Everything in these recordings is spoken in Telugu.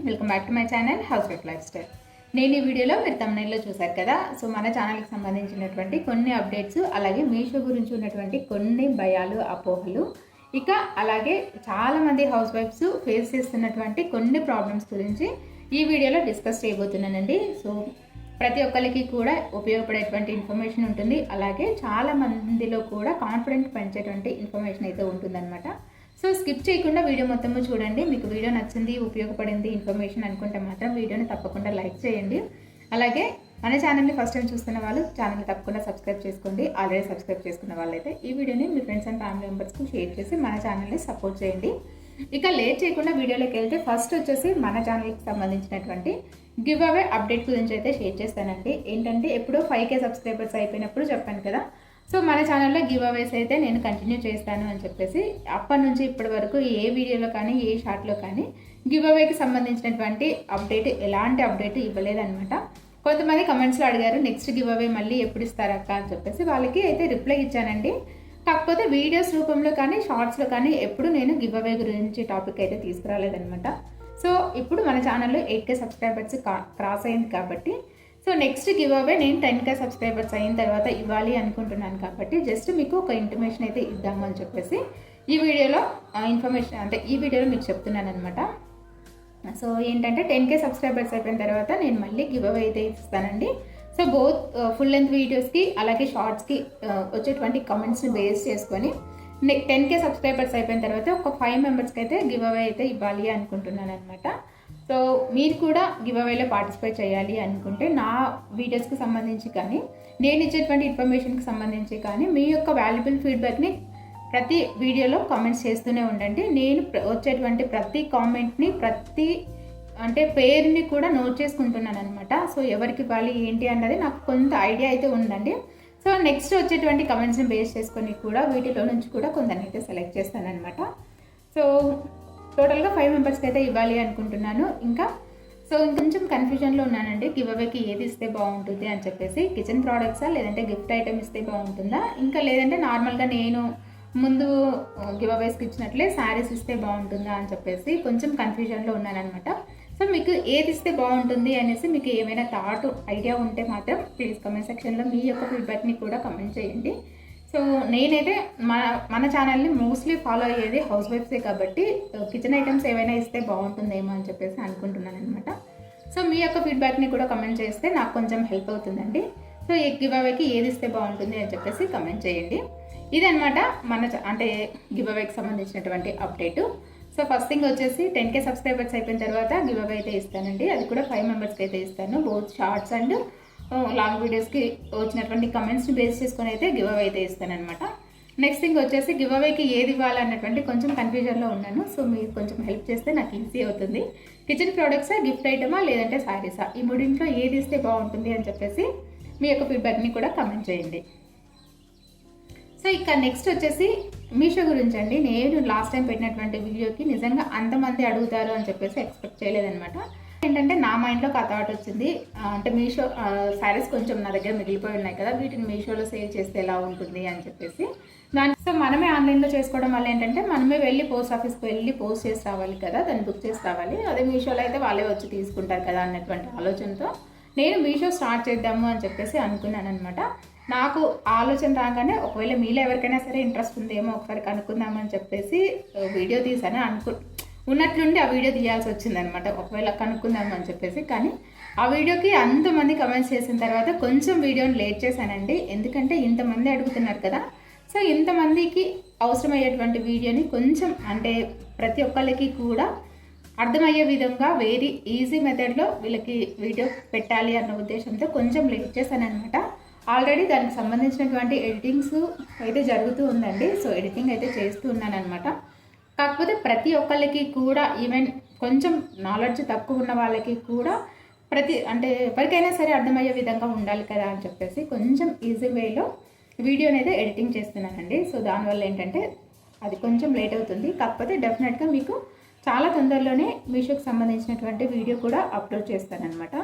Welcome back to my channel house wife life style. నేను ఈ వీడియోలో మీరు తమ్నైల్లో చూసారు కదా. సో మన ఛానల్కి సంబంధించినటువంటి కొన్ని అప్డేట్స్, అలాగే మీషో గురించి ఉన్నటువంటి కొన్ని భయాలు, అపోహలు, ఇక అలాగే చాలామంది హౌస్ వైఫ్స్ ఫేస్ చేస్తున్నటువంటి కొన్ని ప్రాబ్లమ్స్ గురించి ఈ వీడియోలో డిస్కస్ చేయబోతున్నానండి. సో ప్రతి ఒక్కరికి కూడా ఉపయోగపడేటువంటి ఇన్ఫర్మేషన్ ఉంటుంది, అలాగే చాలా మందిలో కూడా కాన్ఫిడెంట్ పెంచేటువంటి ఇన్ఫర్మేషన్ అయితే ఉంటుందన్నమాట. సో స్కిప్ చేయకుండా వీడియో మొత్తము చూడండి. మీకు వీడియో నచ్చింది, ఉపయోగపడింది ఇన్ఫర్మేషన్ అనుకుంటే మాత్రం వీడియోని తప్పకుండా లైక్ చేయండి. అలాగే మన ఛానల్ని ఫస్ట్ టైం చూస్తున్న వాళ్ళు ఛానల్ని తప్పకుండా సబ్స్క్రైబ్ చేసుకోండి. ఆల్రెడీ సబ్స్క్రైబ్ చేసుకున్న వాళ్ళైతే ఈ వీడియోని మీ ఫ్రెండ్స్ అండ్ ఫ్యామిలీ మెంబర్స్కి షేర్ చేసి మన ఛానల్ని సపోర్ట్ చేయండి. ఇక లేట్ చేయకుండా వీడియోలోకి వెళ్తే ఫస్ట్ వచ్చేసి మన ఛానల్కి సంబంధించినటువంటి గివ్ అవే అప్డేట్ గురించి అయితే షేర్ చేస్తానండి. ఏంటంటే ఎప్పుడో 5K సబ్స్క్రైబర్స్ అయిపోయినప్పుడు చెప్పాను కదా, సో మన ఛానల్లో గివ్ అవేస్ అయితే నేను కంటిన్యూ చేస్తాను అని చెప్పేసి అప్పటి నుంచి ఇప్పటి వరకు ఏ వీడియోలో కానీ ఏ షార్ట్లో కానీ గివ్ అవేకి సంబంధించినటువంటి అప్డేట్, ఎలాంటి అప్డేట్ ఇవ్వలేదన్నమాట. కొంతమంది కమెంట్స్లో అడిగారు నెక్స్ట్ గివ్ అవే మళ్ళీ ఎప్పుడు ఇస్తారక్క అని చెప్పేసి, వాళ్ళకి అయితే రిప్లై ఇచ్చానండి. కాకపోతే వీడియోస్ రూపంలో కానీ షార్ట్స్లో కానీ ఎప్పుడు నేను గివ్ అవే గురించి టాపిక్ అయితే తీసుకురాలేదనమాట. సో ఇప్పుడు మన ఛానల్లో 8K సబ్స్క్రైబర్స్ క్రాస్ అయింది కాబట్టి, సో నెక్స్ట్ గివ్ అవే నేను 10K సబ్స్క్రైబర్స్ అయిన తర్వాత ఇవ్వాలి అనుకుంటున్నాను. కాబట్టి జస్ట్ మీకు ఒక ఇన్ఫర్మేషన్ అయితే ఇద్దాము అని చెప్పేసి ఈ వీడియోలో ఇన్ఫర్మేషన్ అంటే ఈ వీడియోలో మీకు చెప్తున్నాను అనమాట. సో ఏంటంటే 10K సబ్స్క్రైబర్స్ అయిపోయిన తర్వాత నేను మళ్ళీ గివ్ అవే అయితే ఇస్తానండి. సో బోత్ ఫుల్ లెంత్ వీడియోస్కి అలాగే షార్ట్స్కి వచ్చేటువంటి కమెంట్స్ని బేస్ చేసుకొని 10K సబ్స్క్రైబర్స్ అయిపోయిన తర్వాత ఒక 5 మెంబర్స్కి అయితే గివ్ అవే అయితే ఇవ్వాలి అనుకుంటున్నాను అనమాట. సో మీరు కూడా గివ్ అవేలో పార్టిసిపేట్ చేయాలి అనుకుంటే నా వీడియోస్కి సంబంధించి కానీ నేను ఇచ్చేటువంటి ఇన్ఫర్మేషన్కి సంబంధించి కానీ మీ యొక్క వాల్యుబుల్ ఫీడ్బ్యాక్ని ప్రతి వీడియోలో కామెంట్స్ చేస్తూనే ఉండండి. నేను వచ్చేటువంటి ప్రతి కామెంట్ని, ప్రతి అంటే పేరుని కూడా నోట్ చేసుకుంటున్నాను అనమాట. సో ఎవరికి ఇవ్వాలి ఏంటి అన్నది నాకు కొంత ఐడియా అయితే ఉందండి. సో నెక్స్ట్ వచ్చేటువంటి కమెంట్స్ని బేస్ చేసుకొని కూడా వీటిలో నుంచి కూడా కొందరిని అయితే సెలెక్ట్ చేస్తానమాట. సో టోటల్గా 5 మెంబర్స్కి అయితే ఇవ్వాలి అనుకుంటున్నాను. ఇంకా సో ఇంకొంచెం కన్ఫ్యూజన్లో ఉన్నానండి, గివ్ అవేకి ఏది ఇస్తే బాగుంటుంది అని చెప్పేసి. కిచెన్ ప్రోడక్ట్సా, లేదంటే గిఫ్ట్ ఐటమ్ ఇస్తే బాగుంటుందా, ఇంకా లేదంటే నార్మల్గా నేను ముందు గివ్ అవేస్కి ఇచ్చినట్లే శారీస్ ఇస్తే బాగుంటుందా అని చెప్పేసి కొంచెం కన్ఫ్యూజన్లో ఉన్నానమాట. సో మీకు ఏది ఇస్తే బాగుంటుంది అనేసి మీకు ఏమైనా థాట్, ఐడియా ఉంటే మాత్రం ప్లీజ్ కమెంట్ సెక్షన్లో మీ యొక్క ఫీడ్బ్యాక్ని కూడా కమెంట్ చేయండి. సో నేనైతే మన ఛానల్ని మోస్ట్లీ ఫాలో అయ్యేది హౌస్ వైఫ్సే కాబట్టి కిచెన్ ఐటమ్స్ ఏవైనా ఇస్తే బాగుంటుందేమో అని చెప్పేసి అనుకుంటున్నాను అనమాట. సో మీ యొక్క ఫీడ్బ్యాక్ని కూడా కమెంట్ చేస్తే నాకు కొంచెం హెల్ప్ అవుతుందండి. సో ఈ గివ్ అవేకి ఏది ఇస్తే బాగుంటుంది అని చెప్పేసి కమెంట్ చేయండి. ఇదనమాట అంటే గివ్ అవేకి సంబంధించినటువంటి అప్డేటు. సో ఫస్ట్ థింగ్ వచ్చేసి 10K సబ్స్క్రైబర్స్ అయిపోయిన తర్వాత గివ్ అవే అయితే ఇస్తానండి. అది కూడా 5 మెంబర్స్కి అయితే ఇస్తాను. బోత్ షార్ట్స్ అండ్ లాంగ్ వీడియోస్కి వచ్చినటువంటి కమెంట్స్ని బేస్ చేసుకొని అయితే గివ్ అవే అయితే ఇస్తానమాట. నెక్స్ట్ థింగ్ వచ్చేసి గివ్ అవేకి ఏది ఇవ్వాలన్నటువంటి కొంచెం కన్ఫ్యూజన్లో ఉన్నాను. సో మీరు కొంచెం హెల్ప్ చేస్తే నాకు ఈజీ అవుతుంది. కిచెన్ ప్రోడక్ట్సా, గిఫ్ట్ ఐటమా, లేదంటే శారీసా, ఈ మూడింట్లో ఏది ఇస్తే బాగుంటుంది అని చెప్పేసి మీ యొక్క ఫీడ్బ్యాక్ని కూడా కమెంట్ చేయండి. సో ఇక నెక్స్ట్ వచ్చేసి మీషో గురించి అండి. నేను లాస్ట్ టైం పెట్టినటువంటి వీడియోకి నిజంగా అంతమంది అడుగుతారు అని చెప్పేసి ఎక్స్పెక్ట్ చేయలేదన్నమాట. ఏంటంటే నా మైండ్లో ఒక థాట్ వచ్చింది, అంటే మీషో శారీస్ కొంచెం నా దగ్గర మిగిలిపోయి ఉన్నాయి కదా, వీటిని మీషోలో సేల్ చేస్తే ఎలా ఉంటుంది అని చెప్పేసి. సో మనమే ఆన్లైన్లో చేసుకోవడం వల్ల ఏంటంటే మనమే వెళ్ళి పోస్ట్ ఆఫీస్కి వెళ్ళి పోస్ట్ చేసి రావాలి కదా, దాన్ని బుక్ చేసి రావాలి. అదే మీషోలో అయితే వాళ్ళే వచ్చి తీసుకుంటారు కదా అన్నటువంటి ఆలోచనతో నేను మీషో స్టార్ట్ చేద్దాము అని చెప్పేసి అనుకున్నాను అనమాట. నాకు ఆలోచన రాగానే ఒకవేళ మీలో ఎవరికైనా సరే ఇంట్రెస్ట్ ఉందేమో ఒకసారి కనుక్కుందామని చెప్పేసి వీడియో తీసాను. ఉన్నట్లుండి ఆ వీడియో తీయాల్సి వచ్చిందనమాట, ఒకవేళ కనుక్కుందామని చెప్పేసి. కానీ ఆ వీడియోకి అంతమంది కమెంట్స్ చేసిన తర్వాత కొంచెం వీడియోని లేట్ చేశానండి. ఎందుకంటే ఇంతమంది అడుగుతున్నారు కదా, సో ఇంతమందికి అవసరమయ్యేటువంటి వీడియోని కొంచెం అంటే ప్రతి ఒక్కరికి కూడా అర్థమయ్యే విధంగా వెరీ ఈజీ మెథడ్లో వీళ్ళకి వీడియో పెట్టాలి అన్న ఉద్దేశంతో కొంచెం లేట్ చేశానమాట. ఆల్రెడీ దానికి సంబంధించినటువంటి ఎడిటింగ్స్ అయితే జరుగుతూ ఉందండి. సో ఎడిటింగ్ అయితే చేస్తూ ఉన్నాను అనమాట. కాకపోతే ప్రతి ఒక్కరికి కూడా, ఈవెన్ కొంచెం నాలెడ్జ్ తక్కువ ఉన్న వాళ్ళకి కూడా అంటే ఎవరికైనా సరే అర్థమయ్యే విధంగా ఉండాలి కదా అని చెప్పేసి కొంచెం ఈజీ వేలో వీడియోని అయితే ఎడిటింగ్ చేస్తున్నానండి. సో దానివల్ల ఏంటంటే అది కొంచెం లేట్ అవుతుంది. కాకపోతే డెఫినెట్గా మీకు చాలా తొందరలోనే మీషోకి సంబంధించినటువంటి వీడియో కూడా అప్లోడ్ చేస్తానన్నమాట.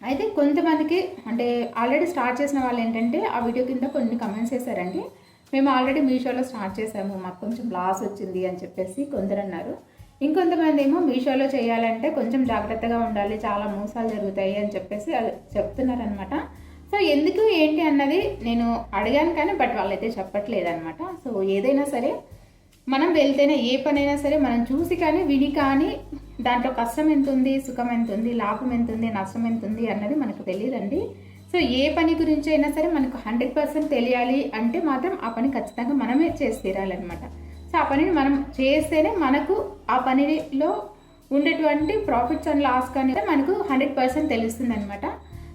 అయితే కొంతమందికి అంటే ఆల్రెడీ స్టార్ట్ చేసిన వాళ్ళు ఏంటంటే ఆ వీడియో కింద కొన్ని కమెంట్స్ చేశారండి, మేము ఆల్రెడీ మీషోలో స్టార్ట్ చేసాము, మాకు కొంచెం లాస్ వచ్చింది అని చెప్పేసి కొందరు అన్నారు. ఇంకొంతమంది ఏమో మీషోలో చేయాలంటే కొంచెం జాగ్రత్తగా ఉండాలి, చాలా మోసాలు జరుగుతాయి అని చెప్పేసి చెప్తున్నారనమాట. సో ఎందుకు ఏంటి అన్నది నేను అడిగాను కానీ బట్ వాళ్ళైతే చెప్పట్లేదన్నమాట. సో ఏదైనా సరే మనం వెళ్తేనే, ఏ పనైనా సరే మనం చూసి కానీ విని కానీ దాంట్లో కష్టం ఎంత ఉంది, సుఖం ఎంత ఉంది, లాభం ఎంత ఉంది, నష్టం ఎంత ఉంది అన్నది మనకు తెలియదండి. సో ఏ పని గురించి అయినా సరే మనకు 100% తెలియాలి అంటే మాత్రం ఆ పని ఖచ్చితంగా మనమే చేసి తీరాలన్నమాట. సో ఆ పనిని మనం చేస్తేనే మనకు ఆ పనిలో ఉండేటువంటి ప్రాఫిట్స్ అండ్ లాస్ కానీ మనకు 100% తెలుస్తుంది అనమాట.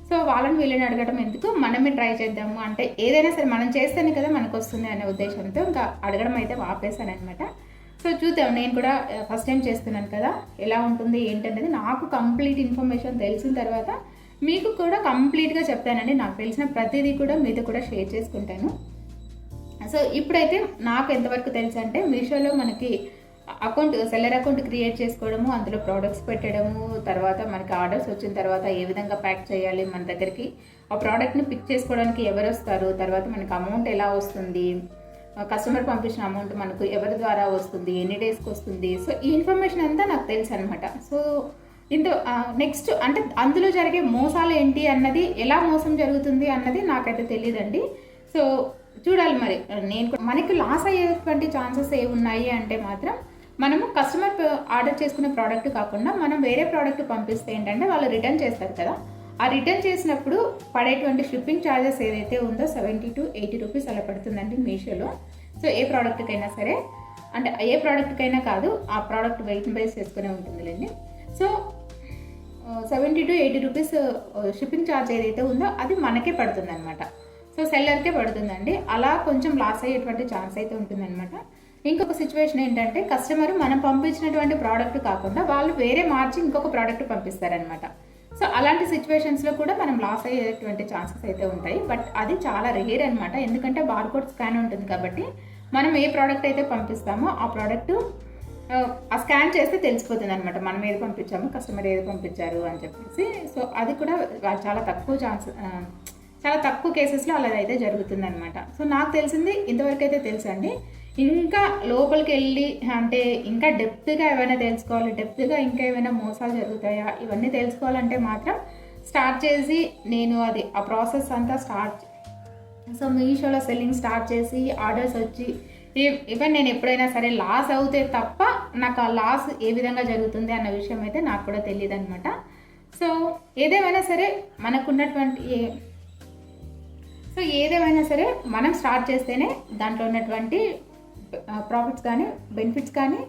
సో వాళ్ళని వీళ్ళని అడగడం ఎందుకు, మనమే ట్రై చేద్దాము అంటే ఏదైనా సరే మనం చేస్తేనే కదా మనకు వస్తుంది అనే ఉద్దేశంతో ఇంకా అడగడం అయితే ఆపేసాను అనమాట. సో చూద్దాం, నేను కూడా ఫస్ట్ టైం చేస్తున్నాను కదా, ఎలా ఉంటుంది ఏంటనేది నాకు కంప్లీట్ ఇన్ఫర్మేషన్ తెలిసిన తర్వాత మీకు కూడా కంప్లీట్గా చెప్తానండి. నాకు తెలిసిన ప్రతిదీ కూడా మీతో కూడా షేర్ చేసుకుంటాను. సో ఇప్పుడైతే నాకు ఎంతవరకు తెలుసు అంటే మీషోలో మనకి సెల్లర్ అకౌంట్ క్రియేట్ చేసుకోవడము, అందులో ప్రోడక్ట్స్ పెట్టడము, తర్వాత మనకి ఆర్డర్స్ వచ్చిన తర్వాత ఏ విధంగా ప్యాక్ చేయాలి, మన దగ్గరికి ఆ ప్రోడక్ట్ని పిక్ చేసుకోవడానికి ఎవరు వస్తారు, తర్వాత మనకి అమౌంట్ ఎలా వస్తుంది, కస్టమర్ పంపించిన అమౌంట్ మనకు ఎవరి ద్వారా వస్తుంది, ఎన్ని డేస్కి వస్తుంది, సో ఈ ఇన్ఫర్మేషన్ అంతా నాకు తెలుసు అనమాట. సో నెక్స్ట్ అంటే అందులో జరిగే మోసాలు ఏంటి అన్నది, ఎలా మోసం జరుగుతుంది అన్నది నాకైతే తెలియదండి. సో చూడాలి మరి. మనకి లాస్ అయ్యేటువంటి ఛాన్సెస్ ఏ ఉన్నాయి అంటే మాత్రం మనము కస్టమర్ ఆర్డర్ చేసుకునే ప్రోడక్ట్ కాకుండా మనం వేరే ప్రోడక్ట్ పంపిస్తే ఏంటంటే వాళ్ళు రిటర్న్ చేస్తారు కదా, ఆ రిటర్న్ చేసినప్పుడు పడేటువంటి షిప్పింగ్ ఛార్జెస్ ఏదైతే ఉందో 70 to 80 రూపీస్ అలా పడుతుందండి మీషోలో. సో ఏ ప్రోడక్ట్కైనా సరే, అంటే ఏ ప్రోడక్ట్కైనా కాదు, ఆ ప్రోడక్ట్ వెయిట్ బేస్ చేసుకునే ఉంటుందిలేండి. So 70 to 80 rupees shipping charge ఏదైతే ఉందో అది మనకే పడుతుంది అనమాట. సో సెల్లర్కే పడుతుందండి. అలా కొంచెం లాస్ అయ్యేటువంటి ఛాన్స్ అయితే ఉంటుందన్నమాట. ఇంకొక సిచ్యువేషన్ ఏంటంటే కస్టమర్ మనం పంపించినటువంటి ప్రోడక్ట్ కాకుండా వాళ్ళు వేరే మార్చి ఇంకొక ప్రోడక్ట్ పంపిస్తారనమాట. సో అలాంటి సిచ్యువేషన్స్లో కూడా మనం లాస్ అయ్యేటువంటి ఛాన్సెస్ అయితే ఉంటాయి. బట్ అది చాలా రేర్ అనమాట, ఎందుకంటే బార్కోడ్ స్కాన్ ఉంటుంది కాబట్టి మనం ఏ ప్రోడక్ట్ అయితే పంపిస్తామో ఆ ప్రోడక్ట్ ఆ స్కాన్ చేస్తే తెలిసిపోతుంది అనమాట, మనం ఏది పంపించామో కస్టమర్ ఏది పంపించారు అని చెప్పేసి. సో అది కూడా చాలా తక్కువ కేసెస్లో అలా అయితే జరుగుతుందన్నమాట. సో నాకు తెలిసింది ఇంతవరకు అయితే తెలుసండి. ఇంకా లోపలికి వెళ్ళి అంటే ఇంకా డెప్త్గా ఏమైనా తెలుసుకోవాలి, డెప్త్గా ఇంకా ఏమైనా మోసాలు జరుగుతాయా ఇవన్నీ తెలుసుకోవాలంటే మాత్రం స్టార్ట్ చేసి నేను ఆ ప్రాసెస్ అంతా సో మీషోలో సెల్లింగ్ స్టార్ట్ చేసి ఆర్డర్స్ వచ్చి ఈవెన్ నేను ఎప్పుడైనా సరే లాస్ అవుతే తప్ప నాకు ఆ లాస్ ఏ విధంగా జరుగుతుంది అన్న విషయం అయితే నాకు కూడా తెలియదు అనమాట. సో ఏదేమైనా సరే ఏదేమైనా సరే మనం స్టార్ట్ చేస్తేనే దాంట్లో ఉన్నటువంటి ప్రాఫిట్స్ కానీ బెనిఫిట్స్ కానీ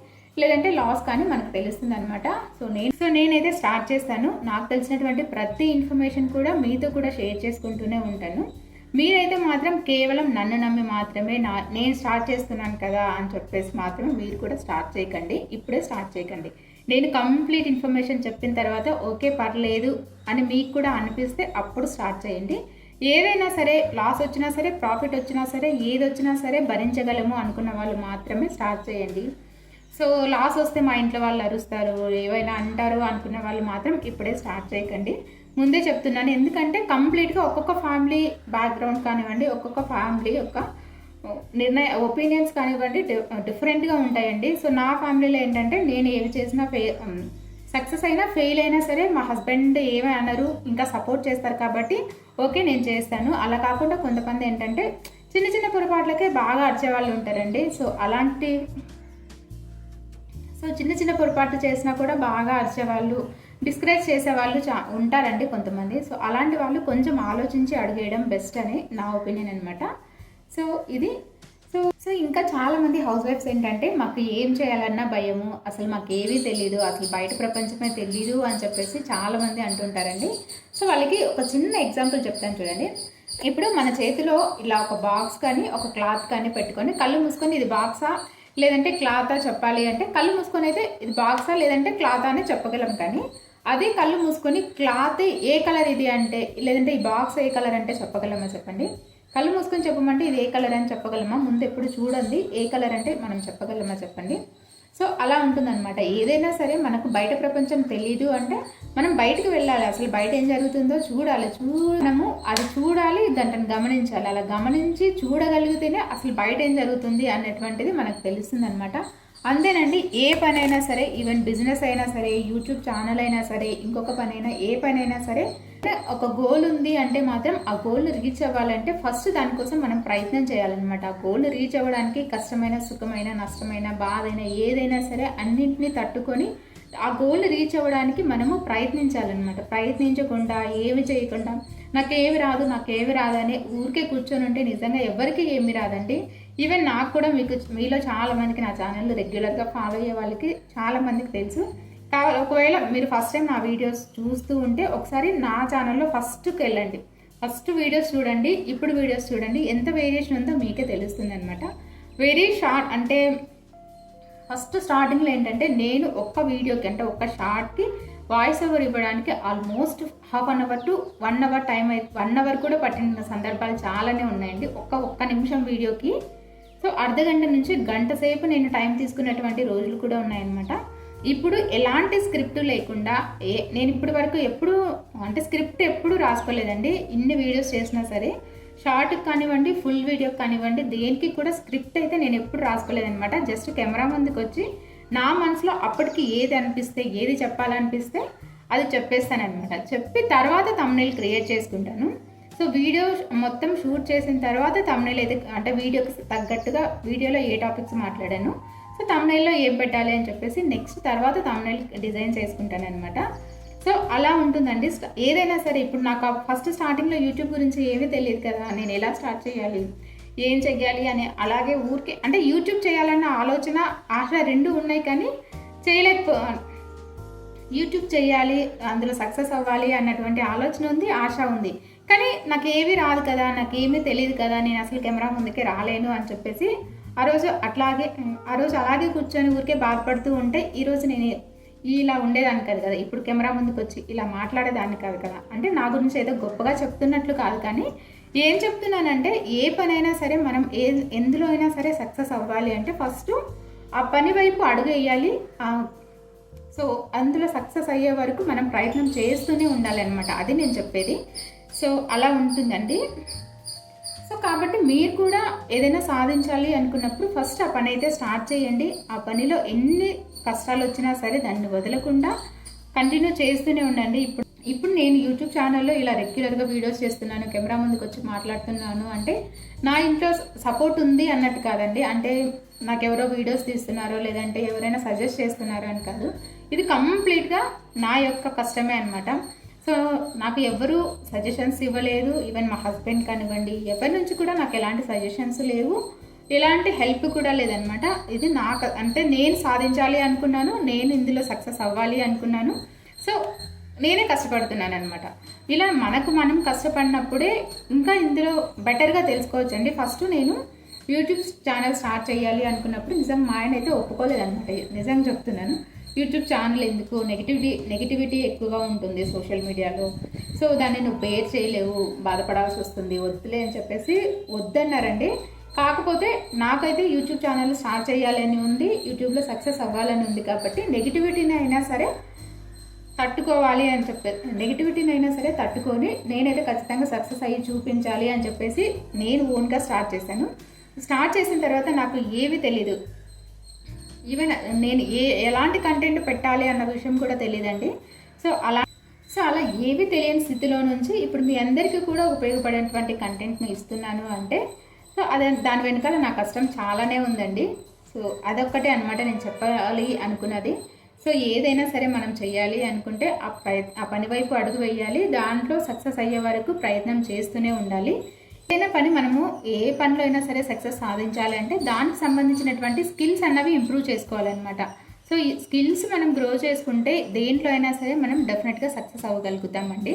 లేదంటే లాస్ కానీ మనకు తెలుస్తుంది అనమాట. సో నేనైతే స్టార్ట్ చేస్తాను. నాకు తెలిసినటువంటి ప్రతి ఇన్ఫర్మేషన్ కూడా మీతో కూడా షేర్ చేసుకుంటూనే ఉంటాను. మీరైతే మాత్రం కేవలం నన్ను నమ్మి మాత్రమే నేను స్టార్ట్ చేస్తున్నాను కదా అని చెప్పేసి మాత్రం మీరు కూడా స్టార్ట్ చేయకండి, ఇప్పుడే స్టార్ట్ చేయకండి. నేను కంప్లీట్ ఇన్ఫర్మేషన్ చెప్పిన తర్వాత ఓకే పర్లేదు అని మీకు కూడా అనిపిస్తే అప్పుడు స్టార్ట్ చేయండి. ఏదైనా సరే లాస్ వచ్చినా సరే ప్రాఫిట్ వచ్చినా సరే ఏది వచ్చినా సరే భరించగలము అనుకున్న వాళ్ళు మాత్రమే స్టార్ట్ చేయండి. సో లాస్ వస్తే మా ఇంట్లో వాళ్ళు అరుస్తారు, ఏవైనా అంటారు అనుకున్న వాళ్ళు మాత్రం ఇప్పుడే స్టార్ట్ చేయకండి, ముందే చెప్తున్నాను. ఎందుకంటే కంప్లీట్గా ఒక్కొక్క ఫ్యామిలీ బ్యాక్గ్రౌండ్ కానివ్వండి, ఒక్కొక్క ఫ్యామిలీ యొక్క ఒపీనియన్స్ కానివ్వండి డిఫరెంట్గా ఉంటాయండి. సో నా ఫ్యామిలీలో ఏంటంటే నేను ఏవి చేసినా సక్సెస్ అయినా ఫెయిల్ అయినా సరే మా హస్బెండ్ ఏమీ అనరు, ఇంకా సపోర్ట్ చేస్తారు కాబట్టి ఓకే నేను చేస్తాను. అలా కాకుండా కొంతమంది ఏంటంటే చిన్న చిన్న పొరపాట్లకే బాగా అరిచేవాళ్ళు ఉంటారండి. సో చిన్న చిన్న పొరపాట్లు చేసినా కూడా బాగా అరిచేవాళ్ళు, డిస్కరేజ్ చేసేవాళ్ళు ఉంటారండి కొంతమంది. సో అలాంటి వాళ్ళు కొంచెం ఆలోచించి అడిగేయడం బెస్ట్ అని నా ఒపీనియన్ అనమాట. సో ఇంకా చాలామంది హౌస్ వైఫ్స్ ఏంటంటే మాకు ఏం చేయాలన్నా భయము, అసలు మాకు ఏమీ తెలీదు, అసలు బయట ప్రపంచమే తెలీదు అని చెప్పేసి చాలామంది అంటుంటారండి. సో వాళ్ళకి ఒక చిన్న ఎగ్జాంపుల్ చెప్తాను చూడండి. ఇప్పుడు మన చేతిలో ఇలా ఒక బాక్స్ కానీ ఒక క్లాత్ కానీ పెట్టుకొని కళ్ళు మూసుకొని ఇది బాక్సా లేదంటే క్లాతా చెప్పాలి అంటే కళ్ళు మూసుకొని అయితే ఇది బాక్సా లేదంటే క్లాతా అని చెప్పగలం. కానీ అదే కళ్ళు మూసుకొని క్లాత్ ఏ కలర్ ఇది అంటే లేదంటే ఈ బాక్స్ ఏ కలర్ అంటే చెప్పగలమా చెప్పండి? కళ్ళు మూసుకొని చెప్పమంటే ఇది ఏ కలర్ అని చెప్పగలమా? ముందు ఎప్పుడు చూడండి ఏ కలర్ అంటే మనం చెప్పగలమా చెప్పండి? సో అలా ఉంటుందన్నమాట. ఏదైనా సరే మనకు బయట ప్రపంచం తెలీదు అంటే మనం బయటకు వెళ్ళాలి, అసలు బయట ఏం జరుగుతుందో చూడాలి, మనము అది చూడాలి, దాంట్ని గమనించాలి. అలా గమనించి చూడగలిగితేనే అసలు బయట ఏం జరుగుతుంది అనేటువంటిది మనకు తెలుస్తుంది అనమాట. అంతేనండి. ఏ పనైనా సరే, ఈవెన్ బిజినెస్ అయినా సరే, యూట్యూబ్ ఛానల్ అయినా సరే, ఇంకొక పనైనా, ఏ పనైనా సరే, ఒక గోల్ ఉంది అంటే మాత్రం ఆ గోల్ని రీచ్ అవ్వాలంటే ఫస్ట్ దానికోసం మనం ప్రయత్నం చేయాలన్నమాట. ఆ గోల్ని రీచ్ అవ్వడానికి కష్టమైన, సుఖమైన, నష్టమైన, బాధైన ఏదైనా సరే అన్నింటినీ తట్టుకొని ఆ గోల్ని రీచ్ అవ్వడానికి మనము ప్రయత్నించాలన్నమాట. ప్రయత్నించకుండా, ఏమి చేయకుండా నాకేమి రాదు అని ఊరికే కూర్చొని ఉంటే నిజంగా ఎవరికి ఏమి రాదండి. ఈవెన్ నాకు కూడా మీలో చాలామందికి నా ఛానల్ రెగ్యులర్గా ఫాలో అయ్యే వాళ్ళకి చాలామందికి తెలుసు. ఒకవేళ మీరు ఫస్ట్ టైం నా వీడియోస్ చూస్తూ ఉంటే ఒకసారి నా ఛానల్లో ఫస్ట్కి వెళ్ళండి. ఫస్ట్ వీడియోస్ చూడండి, ఇప్పుడు వీడియోస్ చూడండి, ఎంత వేరియేషన్ ఉందో మీకే తెలుస్తుంది అనమాట. వెరీ షార్ట్ అంటే ఫస్ట్ స్టార్టింగ్లో ఏంటంటే నేను ఒక్క వీడియోకి అంటే ఒక్క షార్ట్కి వాయిస్ ఓవర్ ఇవ్వడానికి almost ½ an hour to 1 hour time 1 hour కూడా పట్టిన సందర్భాలు చాలానే ఉన్నాయండి ఒక్క నిమిషం వీడియోకి. సో అర్ధగంట నుంచి గంట సేపు నేను టైం తీసుకున్నటువంటి రోజులు కూడా ఉన్నాయన్నమాట. ఇప్పుడు ఎలాంటి స్క్రిప్ట్ లేకుండా నేను ఇప్పటి వరకు స్క్రిప్ట్ ఎప్పుడు రాసుకోలేదండి. ఇన్ని వీడియోస్ చేసినా సరే, షార్ట్కి కానివ్వండి, ఫుల్ వీడియోకి కానివ్వండి, దేనికి కూడా స్క్రిప్ట్ అయితే నేను ఎప్పుడు రాసుకోలేదనమాట. జస్ట్ కెమెరా ముందుకు వచ్చి నా మనసులో అప్పటికి ఏది అనిపిస్తే, ఏది చెప్పాలనిపిస్తే అది చెప్పేస్తానమాట. చెప్పి తర్వాత థంబ్నెయిల్ క్రియేట్ చేసుకుంటాను. సో వీడియో మొత్తం షూట్ చేసిన తర్వాత థంబ్నెయిల్ అయితే అంటే వీడియోకి తగ్గట్టుగా వీడియోలో ఏ టాపిక్స్ మాట్లాడాను, సో థంబ్నెయిల్లో ఏం పెట్టాలి అని చెప్పేసి నెక్స్ట్ తర్వాత థంబ్నెయిల్ డిజైన్ చేసుకుంటాను అనమాట. సో అలా ఉంటుందండి. ఏదైనా సరే ఇప్పుడు నాకు ఫస్ట్ స్టార్టింగ్లో యూట్యూబ్ గురించి ఏమీ తెలియదు కదా, నేను ఎలా స్టార్ట్ చేయాలి, ఏం చెయ్యాలి అని అలాగే ఊరికే అంటే యూట్యూబ్ చేయాలన్న ఆలోచన, ఆశ రెండు ఉన్నాయి, కానీ యూట్యూబ్ చేయాలి, అందులో సక్సెస్ అవ్వాలి అన్నటువంటి ఆలోచన ఉంది, ఆశ ఉంది. కానీ నాకు ఏమీ రాదు కదా, నాకేమీ తెలియదు కదా, నేను అసలు కెమెరా ముందుకే రాలేను అని చెప్పేసి ఆ రోజు అలాగే కూర్చొని ఊరికే బాధపడుతూ ఉంటే ఈరోజు నేను ఇలా ఉండేదాన్ని కాదు కదా, ఇప్పుడు కెమెరా ముందుకు వచ్చి ఇలా మాట్లాడేదాన్ని కాదు కదా. అంటే నా గురించి ఏదో గొప్పగా చెప్తున్నట్లు కాదు, కానీ ఏం చెప్తున్నానంటే ఏ పనైనా సరే మనం ఎందులో అయినా సరే సక్సెస్ అవ్వాలి అంటే ఫస్ట్ ఆ పని వైపు అడుగు వేయాలి. సో అందులో సక్సెస్ అయ్యే వరకు మనం ప్రయత్నం చేస్తూనే ఉండాలి అనమాట. అది నేను చెప్పేది. సో అలా ఉంటుందండి. సో కాబట్టి మీరు కూడా ఏదైనా సాధించాలి అనుకున్నప్పుడు ఫస్ట్ ఆ పని అయితే స్టార్ట్ చేయండి. ఆ పనిలో ఎన్ని కష్టాలు వచ్చినా సరే దాన్ని వదలకుండా కంటిన్యూ చేస్తూనే ఉండండి. ఇప్పుడు నేను యూట్యూబ్ ఛానల్లో ఇలా రెగ్యులర్గా వీడియోస్ చేస్తున్నాను, కెమెరా ముందుకు వచ్చి మాట్లాడుతున్నాను అంటే నా ఇంట్లో సపోర్ట్ ఉంది అన్నట్టు కాదండి. అంటే నాకు ఎవరో వీడియోస్ తీస్తున్నారో లేదంటే ఎవరైనా సజెస్ట్ చేస్తున్నారో అని కాదు, ఇది కంప్లీట్గా నా యొక్క కష్టమే అనమాట. సో నాకు ఎవరు సజెషన్స్ ఇవ్వలేదు. ఈవెన్ మా హస్బెండ్ కానివ్వండి, ఎవరి నుంచి కూడా నాకు ఎలాంటి సజెషన్స్ లేవు, ఎలాంటి హెల్ప్ కూడా లేదనమాట. ఇది నాకు అంటే నేను సాధించాలి అనుకున్నాను, నేను ఇందులో సక్సెస్ అవ్వాలి అనుకున్నాను. సో నేనే కష్టపడుతున్నాను అనమాట. ఇలా మనం కష్టపడినప్పుడే ఇంకా ఇందులో బెటర్గా తెలుసుకోవచ్చండి. ఫస్ట్ నేను యూట్యూబ్ ఛానల్ స్టార్ట్ చేయాలి అనుకున్నప్పుడు నిజంగా మా ఆయన అయితే ఒప్పుకోలేదనమాట. నిజంగా చెప్తున్నాను. యూట్యూబ్ ఛానల్ ఎందుకు, నెగిటివిటీ ఎక్కువగా ఉంటుంది సోషల్ మీడియాలో, సో దాన్ని నువ్వు బేర్ చేయలేవు, బాధపడాల్సి వస్తుంది, వద్దులే అని చెప్పేసి వద్దన్నారండి. కాకపోతే నాకైతే యూట్యూబ్ ఛానల్ స్టార్ట్ చేయాలని ఉంది, యూట్యూబ్లో సక్సెస్ అవ్వాలని ఉంది. కాబట్టి నెగిటివిటీని అయినా సరే తట్టుకోవాలి అని నెగిటివిటీని అయినా సరే తట్టుకొని నేనైతే ఖచ్చితంగా సక్సెస్ అయ్యి చూపించాలి అని చెప్పేసి నేను ఓన్గా స్టార్ట్ చేశాను. స్టార్ట్ చేసిన తర్వాత నాకు ఏమీ తెలీదు. ఈవెన్ నేను ఎలాంటి కంటెంట్ పెట్టాలి అన్న విషయం కూడా తెలియదండి. సో అలా ఏమీ తెలియని స్థితిలో నుంచి ఇప్పుడు మీ అందరికీ కూడా ఉపయోగపడేటువంటి కంటెంట్ని ఇస్తున్నాను అంటే సో దాని వెనకాల నా కష్టం చాలానే ఉందండి. సో అదొక్కటే అనమాట నేను చెప్పాలి అనుకున్నది. సో ఏదైనా సరే మనం చేయాలి అనుకుంటే ఆ పని వైపు అడుగు వేయాలి, దాంట్లో సక్సెస్ అయ్యే వరకు ప్రయత్నం చేస్తూనే ఉండాలి. ఏదైనా పని మనము ఏ పనిలో అయినా సరే సక్సెస్ సాధించాలి అంటే దానికి సంబంధించినటువంటి స్కిల్స్ అన్నవి ఇంప్రూవ్ చేసుకోవాలన్నమాట. సో ఈ స్కిల్స్ మనం గ్రో చేసుకుంటే దేంట్లో అయినా సరే మనం డెఫినెట్గా సక్సెస్ అవ్వగలుగుతామండి.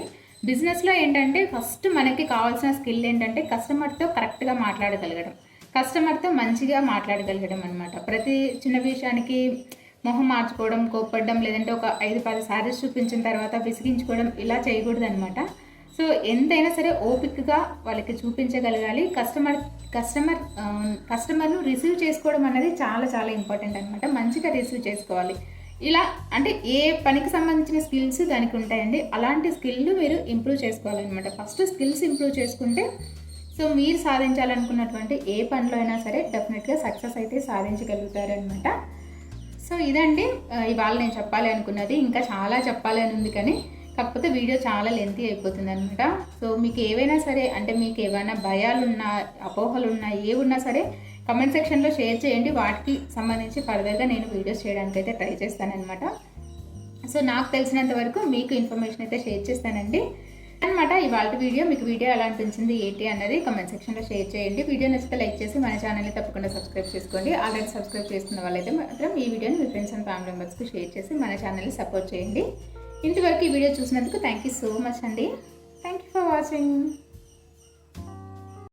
బిజినెస్లో ఏంటంటే ఫస్ట్ మనకి కావాల్సిన స్కిల్ ఏంటంటే కస్టమర్తో కరెక్ట్గా మాట్లాడగలగడం, కస్టమర్తో మంచిగా మాట్లాడగలగడం అనమాట. ప్రతి చిన్న విషయానికి మొహం మార్చుకోవడం, కోప్పడడం, లేదంటే ఒక 5-10 సారీస్ చూపించిన తర్వాత విసిగించుకోవడం ఇలా చేయకూడదు అనమాట. సో ఎంతైనా సరే ఓపికగా వాళ్ళకి చూపించగలగాలి. కస్టమర్ను రిసీవ్ చేసుకోవడం అనేది చాలా చాలా ఇంపార్టెంట్ అనమాట. మంచిగా రిసీవ్ చేసుకోవాలి. ఇలా అంటే ఏ పనికి సంబంధించిన స్కిల్స్ దానికి ఉంటాయండి. అలాంటి స్కిల్ను మీరు ఇంప్రూవ్ చేసుకోవాలన్నమాట. ఫస్ట్ స్కిల్స్ ఇంప్రూవ్ చేసుకుంటే సో మీరు సాధించాలనుకున్నటువంటి ఏ పనిలో అయినా సరే డెఫినెట్గా సక్సెస్ అయితే సాధించగలుగుతారనమాట. సో ఇదండి ఇవాళ నేను చెప్పాలి అనుకున్నది. ఇంకా చాలా చెప్పాలి అని ఉంది కానీ కాకపోతే వీడియో చాలా లెంతీ అయిపోతుంది అనమాట. సో మీకు ఏవైనా సరే, అంటే మీకు ఏమైనా భయాలున్నా, అపోహలున్నా, ఏవున్నా సరే కమెంట్ సెక్షన్లో షేర్ చేయండి. వాటికి సంబంధించి ఫర్దర్గా నేను వీడియోస్ చేయడానికి అయితే ట్రై చేస్తానన్నమాట. సో నాకు తెలిసినంత వరకు మీకు ఇన్ఫర్మేషన్ అయితే షేర్ చేస్తానండి అనమాట. ఇవాళ వీడియో మీకు వీడియో ఎలా అనిపించింది ఏంటి అన్నది కమెంట్ సెక్షన్లో షేర్ చేయండి. వీడియో నచ్చితే లైక్ చేసి మన ఛానల్ని తప్పకుండా సబ్స్క్రైబ్ చేసుకోండి. ఆల్రెడీ సబ్స్క్రైబ్ చేసుకున్న వాళ్ళైతే మాత్రం ఈ వీడియోని మీ ఫ్రెండ్స్ అండ్ ఫ్యామిలీ మెంబర్స్కి షేర్ చేసి మన ఛానల్ని సపోర్ట్ చేయండి. ఇంతవరకు ఈ వీడియో చూసినందుకు థ్యాంక్ యూ సో మచ్ అండి. Thank you for watching.